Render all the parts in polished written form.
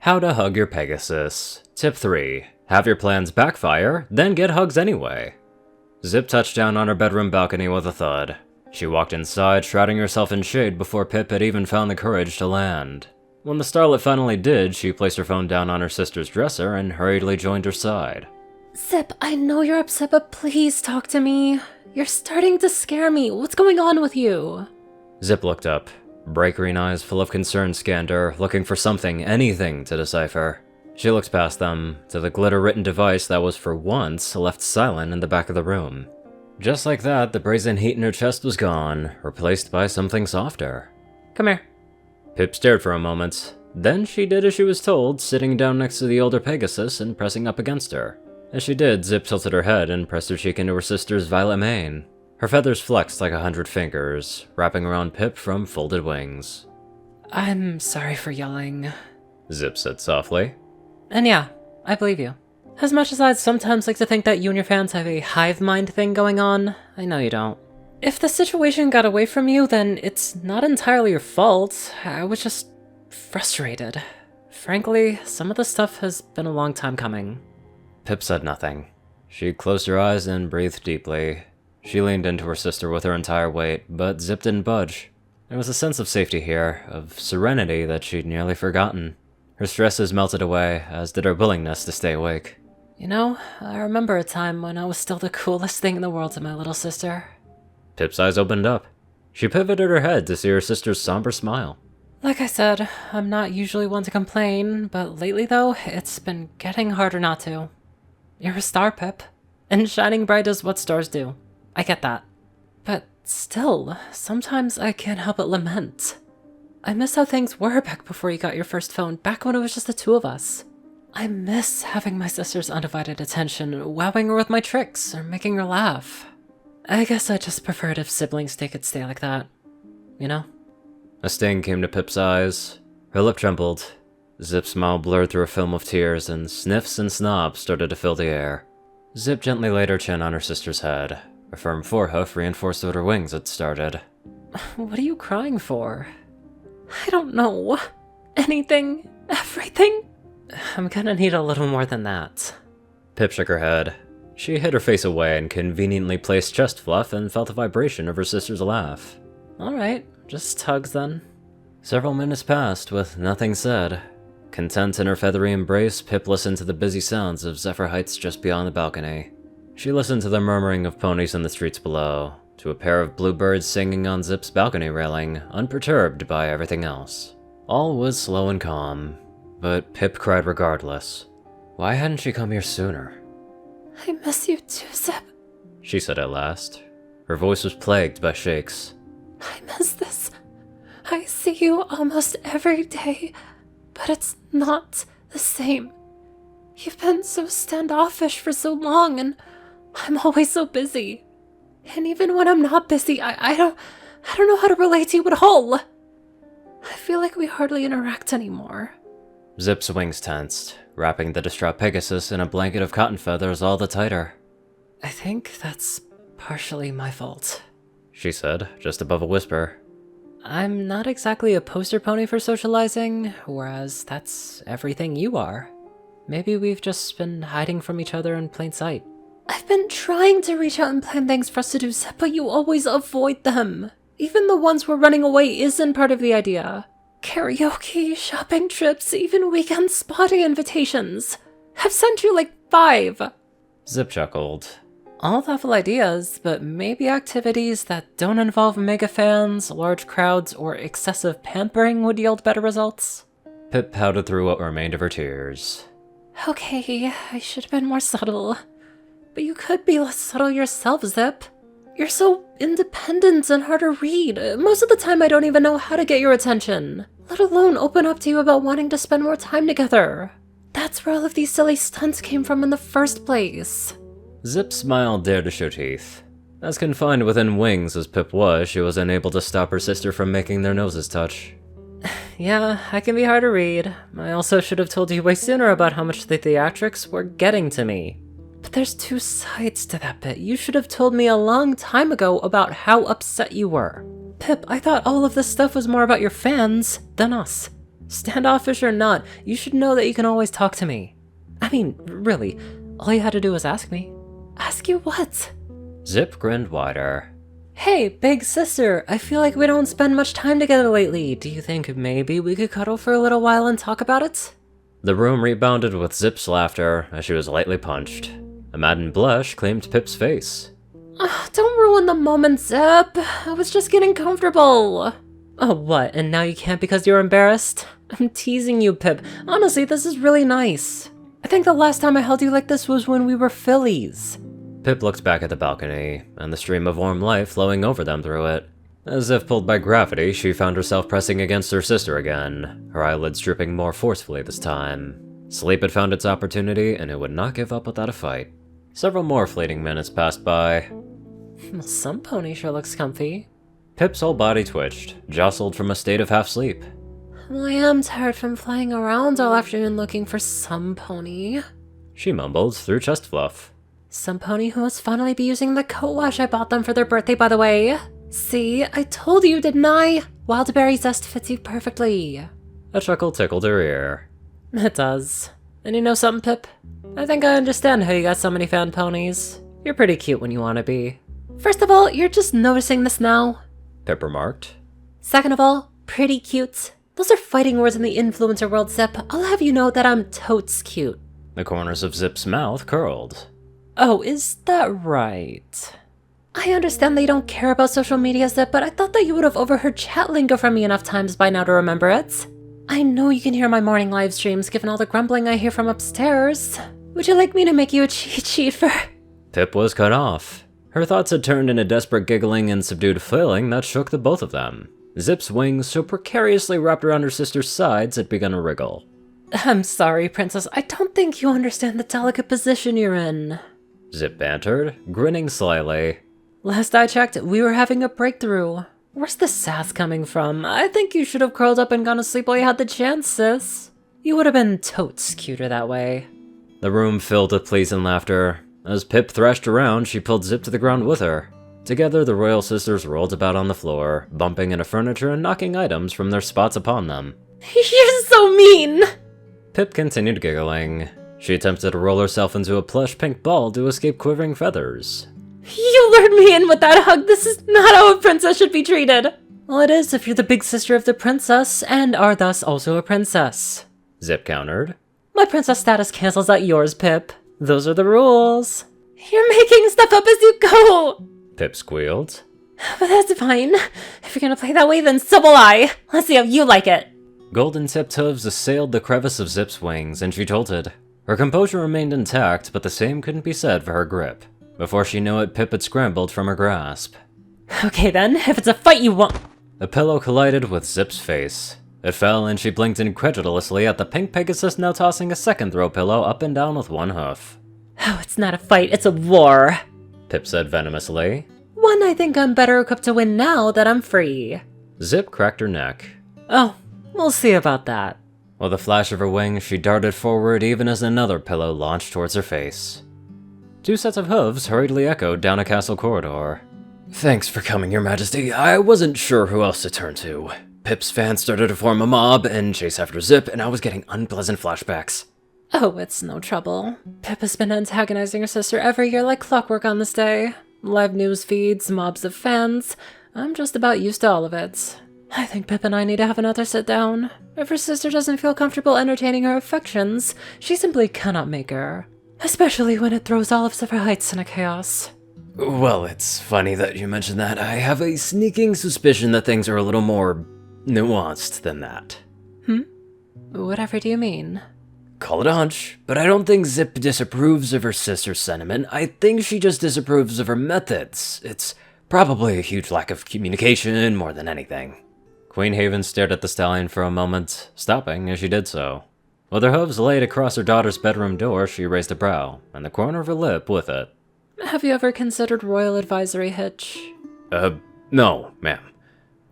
How to hug your Pegasis. Tip 3. Have your plans backfire, then get hugs anyway. Zip touched down on her bedroom balcony with a thud. She walked inside, shrouding herself in shade before Pip had even found the courage to land. When the starlet finally did, she placed her phone down on her sister's dresser and hurriedly joined her side. Zip, I know you're upset, but please talk to me. You're starting to scare me. What's going on with you? Zip looked up. Bright green eyes full of concern scanned her, looking for something, anything to decipher. She looked past them, to the glitter-written device that was for once left silent in the back of the room. Just like that, the brazen heat in her chest was gone, replaced by something softer. Come here. Pip stared for a moment. Then she did as she was told, sitting down next to the older Pegasus and pressing up against her. As she did, Zip tilted her head and pressed her cheek into her sister's violet mane. Her feathers flexed like 100 fingers, wrapping around Pip from folded wings. I'm sorry for yelling. Zip said softly. And yeah, I believe you. As much as I'd sometimes like to think that you and your fans have a hive mind thing going on, I know you don't. If the situation got away from you, then it's not entirely your fault. I was just frustrated. Frankly, some of the stuff has been a long time coming. Pip said nothing. She closed her eyes and breathed deeply. She leaned into her sister with her entire weight, but Zip didn't budge. There was a sense of safety here, of serenity that she'd nearly forgotten. Her stresses melted away, as did her willingness to stay awake. You know, I remember a time when I was still the coolest thing in the world to my little sister. Pip's eyes opened up. She pivoted her head to see her sister's somber smile. Like I said, I'm not usually one to complain, but lately though, it's been getting harder not to. You're a star, Pip, and shining bright is what stars do. I get that. But still, sometimes I can't help but lament. I miss how things were back before you got your first phone, back when it was just the two of us. I miss having my sister's undivided attention, wowing her with my tricks, or making her laugh. I guess I just preferred if Sibling's day could stay like that. You know? A sting came to Pip's eyes. Her lip trembled. Zip's smile blurred through a film of tears, and sniffs and snobs started to fill the air. Zip gently laid her chin on her sister's head. A firm forehoof reinforced what her wings had started. What are you crying for? I don't know. Anything? Everything? I'm gonna need a little more than that. Pip shook her head. She hid her face away and conveniently placed chest fluff and felt the vibration of her sister's laugh. Alright, just hugs then. Several minutes passed with nothing said. Content in her feathery embrace, Pip listened to the busy sounds of Zephyr Heights just beyond the balcony. She listened to the murmuring of ponies in the streets below, to a pair of bluebirds singing on Zip's balcony railing, unperturbed by everything else. All was slow and calm, but Pip cried regardless. Why hadn't she come here sooner? I miss you too, Zip, she said at last. Her voice was plagued by shakes. I miss this. I see you almost every day, but it's not the same. You've been so standoffish for so long, and I'm always so busy. And even when I'm not busy, I don't know how to relate to you at all. I feel like we hardly interact anymore. Zip's wings tensed, wrapping the distraught Pegasus in a blanket of cotton feathers all the tighter. I think that's partially my fault, she said, just above a whisper. I'm not exactly a poster pony for socializing, whereas that's everything you are. Maybe we've just been hiding from each other in plain sight. I've been trying to reach out and plan things for us to do, but you always avoid them. Even the ones we're running away isn't part of the idea. Karaoke, shopping trips, even weekend spotty invitations. I've sent you like 5. Zip chuckled. All thoughtful ideas, but maybe activities that don't involve mega fans, large crowds, or excessive pampering would yield better results. Pip pouted through what remained of her tears. Okay, I should have been more subtle. But you could be less subtle yourself, Zip. You're so independent and hard to read. Most of the time I don't even know how to get your attention, let alone open up to you about wanting to spend more time together. That's where all of these silly stunts came from in the first place. Zip's smile dared to show teeth. As confined within wings as Pip was, she was unable to stop her sister from making their noses touch. Yeah, I can be hard to read. I also should have told you way sooner about how much the theatrics were getting to me. But there's 2 sides to that bit. You should have told me a long time ago about how upset you were. Pip, I thought all of this stuff was more about your fans than us. Standoffish or not, you should know that you can always talk to me. I mean, really, all you had to do was ask me. Ask you what? Zip grinned wider. Hey, big sister, I feel like we don't spend much time together lately. Do you think maybe we could cuddle for a little while and talk about it? The room rebounded with Zip's laughter as she was lightly punched. A maddened blush claimed Pip's face. Don't ruin the moment, Zip. I was just getting comfortable. Oh, what? And now you can't because you're embarrassed? I'm teasing you, Pip. Honestly, this is really nice. I think the last time I held you like this was when we were fillies. Pip looked back at the balcony, and the stream of warm light flowing over them through it. As if pulled by gravity, she found herself pressing against her sister again, her eyelids drooping more forcefully this time. Sleep had found its opportunity, and it would not give up without a fight. Several more fleeting minutes passed by. Well, some pony sure looks comfy. Pip's whole body twitched, jostled from a state of half-sleep. Well, I am tired from flying around all afternoon looking for some pony. She mumbled through chest fluff. Some pony who must finally be using the coat wash I bought them for their birthday, by the way. See, I told you, didn't I? Wildberry zest fits you perfectly. A chuckle tickled her ear. It does. And you know something, Pip? I think I understand how you got so many fan ponies. You're pretty cute when you want to be. First of all, you're just noticing this now. Pip remarked. Second of all, pretty cute. Those are fighting words in the influencer world, Zip. I'll have you know that I'm totes cute. The corners of Zip's mouth curled. Oh, is that right? I understand that you don't care about social media, Zip, but I thought that you would have overheard chat lingo from me enough times by now to remember it. I know you can hear my morning live streams given all the grumbling I hear from upstairs. Would you like me to make you a cheat sheet for... Pip was cut off. Her thoughts had turned into desperate giggling and subdued flailing that shook the both of them. Zip's wings, so precariously wrapped around her sister's sides, had begun to wriggle. I'm sorry, Princess. I don't think you understand the delicate position you're in. Zip bantered, grinning slyly. Last I checked, we were having a breakthrough. Where's the sass coming from? I think you should have curled up and gone to sleep while you had the chance, sis. You would have been totes cuter that way. The room filled with pleasing laughter. As Pip thrashed around, she pulled Zip to the ground with her. Together, the royal sisters rolled about on the floor, bumping into furniture and knocking items from their spots upon them. You're so mean! Pip continued giggling. She attempted to roll herself into a plush pink ball to escape quivering feathers. You lured me in with that hug. This is not how a princess should be treated. Well, it is if you're the big sister of the princess, and are thus also a princess. Zip countered. My princess status cancels out yours, Pip. Those are the rules. You're making stuff up as you go! Pip squealed. But that's fine. If you're gonna play that way, then so will I. Let's see how you like it. Golden-tipped hooves assailed the crevice of Zip's wings, and she jolted. Her composure remained intact, but the same couldn't be said for her grip. Before she knew it, Pip had scrambled from her grasp. Okay then, if it's a fight you want... A pillow collided with Zip's face. It fell, and she blinked incredulously at the pink Pegasus now tossing a second throw pillow up and down with one hoof. Oh, it's not a fight, it's a war. Pip said venomously. One I think I'm better equipped to win now that I'm free. Zip cracked her neck. Oh, we'll see about that. With a flash of her wings, she darted forward even as another pillow launched towards her face. Two sets of hooves hurriedly echoed down a castle corridor. Thanks for coming, Your Majesty. I wasn't sure who else to turn to. Pip's fans started to form a mob and chase after Zip, and I was getting unpleasant flashbacks. Oh, it's no trouble. Pip has been antagonizing her sister every year like clockwork on this day. Live news feeds, mobs of fans. I'm just about used to all of it. I think Pip and I need to have another sit down. If her sister doesn't feel comfortable entertaining her affections, she simply cannot make her. Especially when it throws all of Zephyr Heights in a chaos. Well, it's funny that you mention that. I have a sneaking suspicion that things are a little more nuanced than that. Whatever do you mean? Call it a hunch, but I don't think Zip disapproves of her sister's sentiment. I think she just disapproves of her methods. It's probably a huge lack of communication more than anything. Queen Haven stared at the stallion for a moment, stopping as she did so. With her hooves laid across her daughter's bedroom door, she raised a brow, and the corner of her lip with it. Have you ever considered Royal Advisory Hitch? No, ma'am.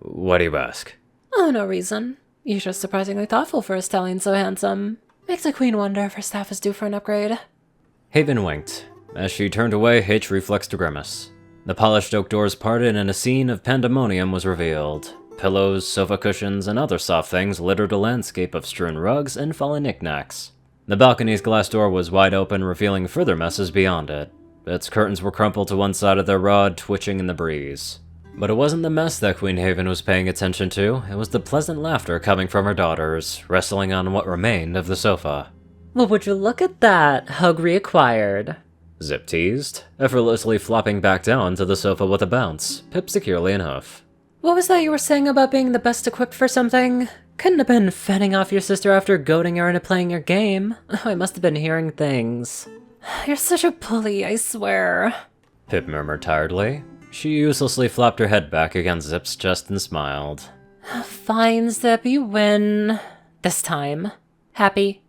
Why do you ask? Oh, no reason. You're just surprisingly thoughtful for a stallion so handsome. Makes the queen wonder if her staff is due for an upgrade. Haven winked. As she turned away, Hitch reflexed a grimace. The polished oak doors parted and a scene of pandemonium was revealed. Pillows, sofa cushions, and other soft things littered a landscape of strewn rugs and fallen knickknacks. The balcony's glass door was wide open, revealing further messes beyond it. Its curtains were crumpled to one side of their rod, twitching in the breeze. But it wasn't the mess that Queen Haven was paying attention to, it was the pleasant laughter coming from her daughters, wrestling on what remained of the sofa. Well, would you look at that? Hug reacquired. Zip teased, effortlessly flopping back down to the sofa with a bounce, Pip securely in hoof. What was that you were saying about being the best equipped for something? Couldn't have been fending off your sister after goading her into playing your game. Oh, I must have been hearing things. You're such a bully, I swear. Pip murmured tiredly. She uselessly flopped her head back against Zip's chest and smiled. Fine, Zip, you win. This time. Happy?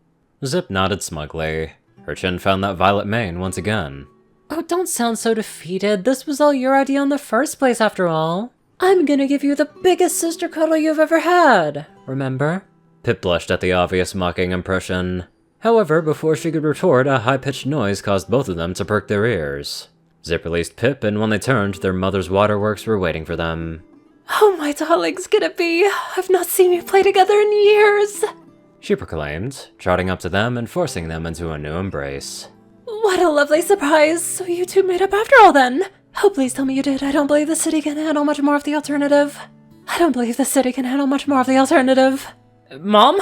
Zip nodded smugly. Her chin found that violet mane once again. Oh, don't sound so defeated. This was all your idea in the first place, after all. I'm gonna give you the biggest sister cuddle you've ever had, remember? Pip blushed at the obvious mocking impression. However, before she could retort, a high-pitched noise caused both of them to perk their ears. Zip released Pip, and when they turned, their mother's waterworks were waiting for them. Oh, my darlings, can it be? I've not seen you play together in years! She proclaimed, trotting up to them and forcing them into a new embrace. What a lovely surprise! So you two made up after all then? Oh, please tell me you did. I don't believe the city can handle much more of the alternative. I don't believe the city can handle much more of the alternative. Mom?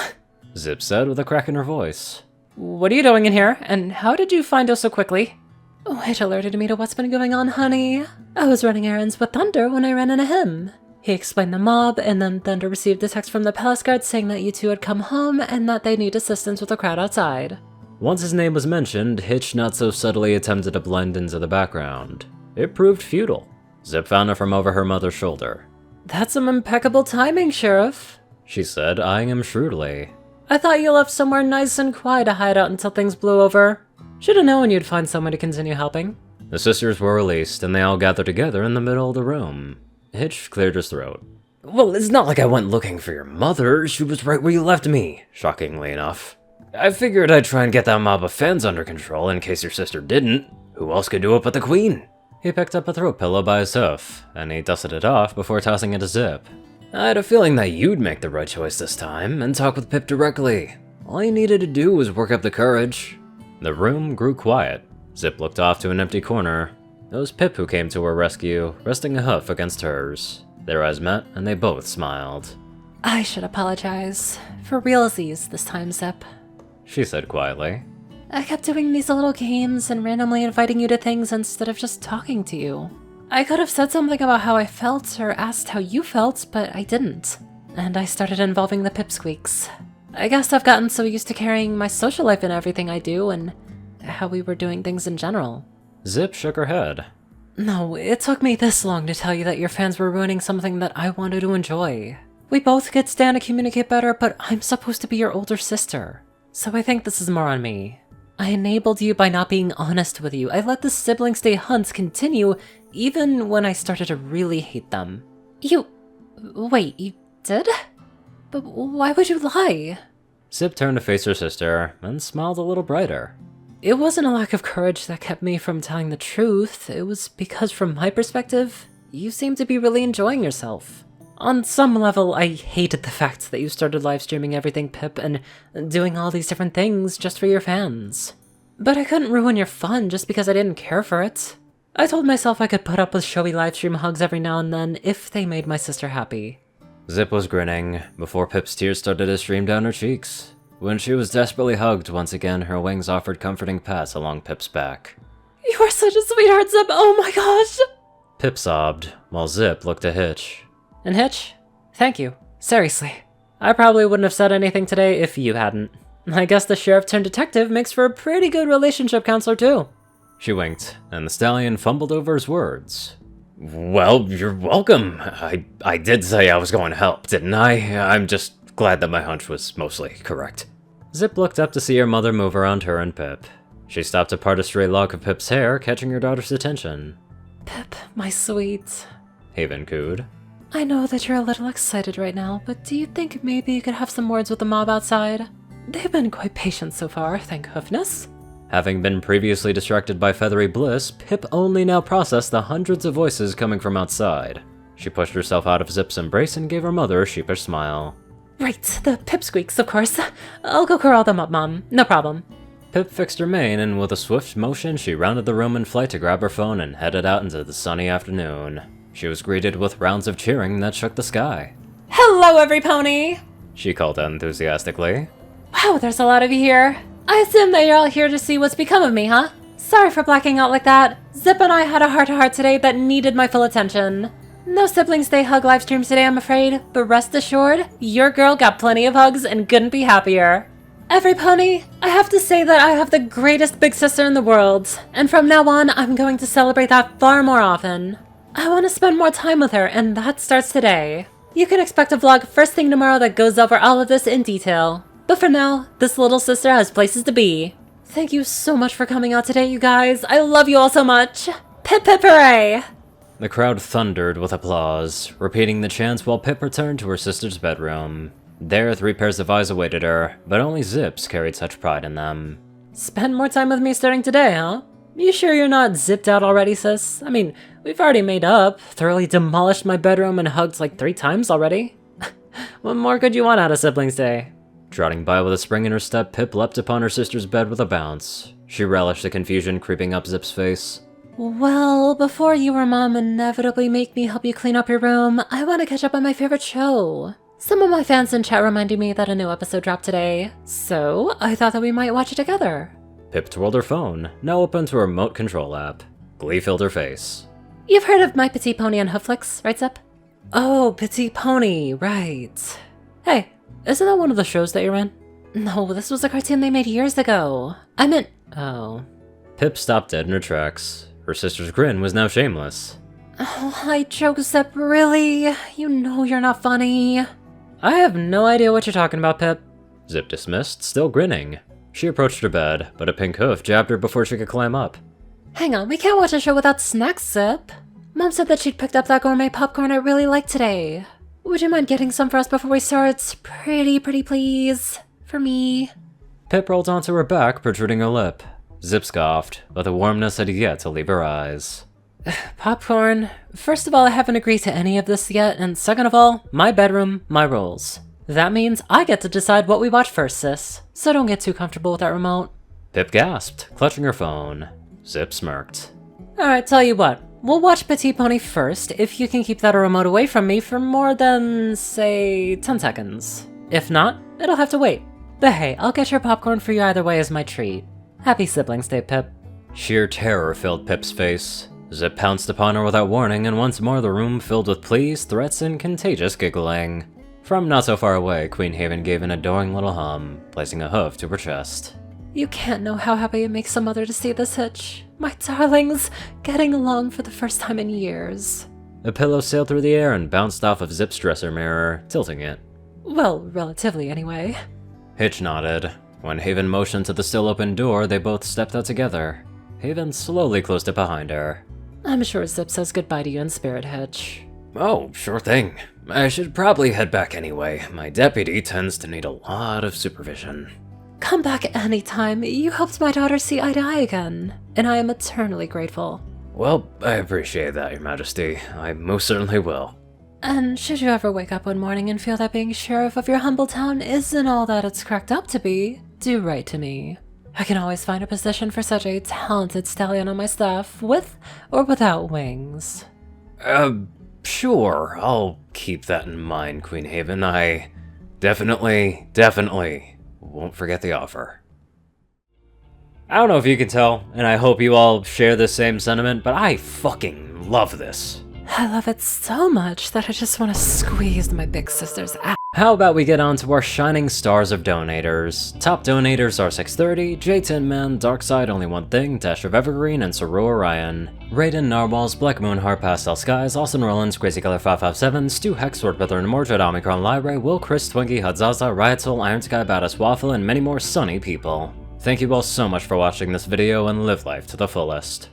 Zip said with a crack in her voice. What are you doing in here, and how did you find us so quickly? Which alerted me to what's been going on, honey. I was running errands with Thunder when I ran into him. He explained the mob, and then Thunder received a text from the palace guard saying that you two had come home and that they need assistance with the crowd outside. Once his name was mentioned, Hitch not so subtly attempted to blend into the background. It proved futile. Zip found it from over her mother's shoulder. That's some impeccable timing, Sheriff, she said, eyeing him shrewdly. I thought you left somewhere nice and quiet to hide out until things blew over. Should have known you'd find someone to continue helping. The sisters were released, and they all gathered together in the middle of the room. Hitch cleared his throat. Well, it's not like I went looking for your mother. She was right where you left me, shockingly enough. I figured I'd try and get that mob of fans under control in case your sister didn't. Who else could do it but the queen? He picked up a throat pillow by his hoof, and he dusted it off before tossing it to Zip. I had a feeling that you'd make the right choice this time, and talk with Pip directly. All you needed to do was work up the courage. The room grew quiet. Zip looked off to an empty corner. It was Pip who came to her rescue, resting a hoof against hers. Their eyes met, and they both smiled. I should apologize. For realsies this time, Zip, she said quietly. I kept doing these little games and randomly inviting you to things instead of just talking to you. I could have said something about how I felt or asked how you felt, but I didn't. And I started involving the pipsqueaks. I guess I've gotten so used to carrying my social life in everything I do and how we were doing things in general. Zip shook her head. No, it took me this long to tell you that your fans were ruining something that I wanted to enjoy. We both could stand to communicate better, but I'm supposed to be your older sister. So I think this is more on me. I enabled you by not being honest with you. I let the Sibling Stay hunts continue even when I started to really hate them. Wait, you did? But why would you lie? Zip turned to face her sister and smiled a little brighter. It wasn't a lack of courage that kept me from telling the truth. It was because from my perspective, you seem to be really enjoying yourself. On some level, I hated the fact that you started live streaming everything Pip and doing all these different things just for your fans. But I couldn't ruin your fun just because I didn't care for it. I told myself I could put up with showy livestream hugs every now and then if they made my sister happy. Zip was grinning, before Pip's tears started to stream down her cheeks. When she was desperately hugged once again, her wings offered comforting pats along Pip's back. You are such a sweetheart, Zip, oh my gosh! Pip sobbed, while Zip looked at Hitch. And Hitch, thank you. Seriously. I probably wouldn't have said anything today if you hadn't. I guess the sheriff turned detective makes for a pretty good relationship counselor too. She winked, and the stallion fumbled over his words. Well, you're welcome. I did say I was going to help, didn't I? I'm just glad that my hunch was mostly correct. Zip looked up to see her mother move around her and Pip. She stopped to part a stray lock of Pip's hair, catching her daughter's attention. Pip, my sweet. Haven cooed. I know that you're a little excited right now, but do you think maybe you could have some words with the mob outside? They've been quite patient so far, thank goodness. Having been previously distracted by feathery bliss, Pip only now processed the hundreds of voices coming from outside. She pushed herself out of Zip's embrace and gave her mother a sheepish smile. Right, the pipsqueaks, of course. I'll go curl them up, Mom. No problem. Pip fixed her mane, and with a swift motion, she rounded the room in flight to grab her phone and headed out into the sunny afternoon. She was greeted with rounds of cheering that shook the sky. Hello, every pony! She called out enthusiastically. Wow, there's a lot of you here. I assume that you're all here to see what's become of me, huh? Sorry for blacking out like that. Zip and I had a heart-to-heart today that needed my full attention. No Siblings Day hug live streams today, I'm afraid, but rest assured, your girl got plenty of hugs and couldn't be happier. Every pony, I have to say that I have the greatest big sister in the world, and from now on, I'm going to celebrate that far more often. I want to spend more time with her, and that starts today. You can expect a vlog first thing tomorrow that goes over all of this in detail. But for now, this little sister has places to be. Thank you so much for coming out today, you guys. I love you all so much. Pip pip hooray! The crowd thundered with applause, repeating the chants while Pip returned to her sister's bedroom. There, 3 pairs of eyes awaited her, but only Zips carried such pride in them. Spend more time with me starting today, huh? You sure you're not zipped out already, sis? I mean, we've already made up, thoroughly demolished my bedroom and hugged like 3 times already. What more could you want out of Siblings Day? Trotting by with a spring in her step, Pip leapt upon her sister's bed with a bounce. She relished the confusion creeping up Zip's face. Well, before you or Mom inevitably make me help you clean up your room, I want to catch up on my favorite show. Some of my fans in chat reminded me that a new episode dropped today, so I thought that we might watch it together. Pip twirled her phone, now open to a remote control app. Glee filled her face. You've heard of My Petit Pony on Hooflix, right, Zip? Oh, Petit Pony, right. Hey, isn't that one of the shows that you're in? No, this was a cartoon they made years ago. I meant... Oh. Pip stopped dead in her tracks. Her sister's grin was now shameless. Oh, I joke, Zip, really? You know you're not funny. I have no idea what you're talking about, Pip. Zip dismissed, still grinning. She approached her bed, but a pink hoof jabbed her before she could climb up. Hang on, we can't watch a show without snacks, Zip. Mom said that she'd picked up that gourmet popcorn I really liked today. Would you mind getting some for us before we start? Pretty please. For me. Pip rolled onto her back, protruding her lip. Zip scoffed, but the warmness had yet to leave her eyes. Popcorn? First of all, I haven't agreed to any of this yet, and second of all, my bedroom, my rules. That means I get to decide what we watch first, sis. So don't get too comfortable with that remote. Pip gasped, clutching her phone. Zip smirked. Alright, tell you what. We'll watch Petit Pony first if you can keep that remote away from me for more than, say, 10 seconds. If not, it'll have to wait. But hey, I'll get your popcorn for you either way as my treat. Happy Siblings Day, Pip. Sheer terror filled Pip's face. Zip pounced upon her without warning, and once more the room filled with pleas, threats, and contagious giggling. From not so far away, Queen Haven gave an adoring little hum, placing a hoof to her chest. You can't know how happy it makes a mother to see this hitch. My darlings, getting along for the first time in years. A pillow sailed through the air and bounced off of Zip's dresser mirror, tilting it. Well, relatively anyway. Hitch nodded. When Haven motioned to the still open door, they both stepped out together. Haven slowly closed it behind her. I'm sure Zip says goodbye to you in spirit, Hitch. Oh, sure thing. I should probably head back anyway. My deputy tends to need a lot of supervision. Come back anytime. You helped my daughter see eye to eye again, and I am eternally grateful. Well, I appreciate that, Your Majesty. I most certainly will. And should you ever wake up one morning and feel that being sheriff of your humble town isn't all that it's cracked up to be, do write to me. I can always find a position for such a talented stallion on my staff, with or without wings. Sure. I'll keep that in mind, Queen Haven. I definitely won't forget the offer. I don't know if you can tell, and I hope you all share the same sentiment, but I fucking love this. I love it so much that I just want to squeeze my big sister's ass. How about we get on to our shining stars of donators? Top donators are 630, J10 Man, Darkside Only One Thing, Dash of Evergreen, and Ceru Orion. Rayden, Narwhals, Blackmoonheart, Pastel Skies, Austin Roland, Crazy Color 557, Stu Hex, Swordbrother, and Mordred, Omicron, Lyrae, Will, Chris, Twinkie, Hadzaza, Riot Soul, Iron Sky, Badass Waffle, and many more sunny people. Thank you all so much for watching this video and live life to the fullest.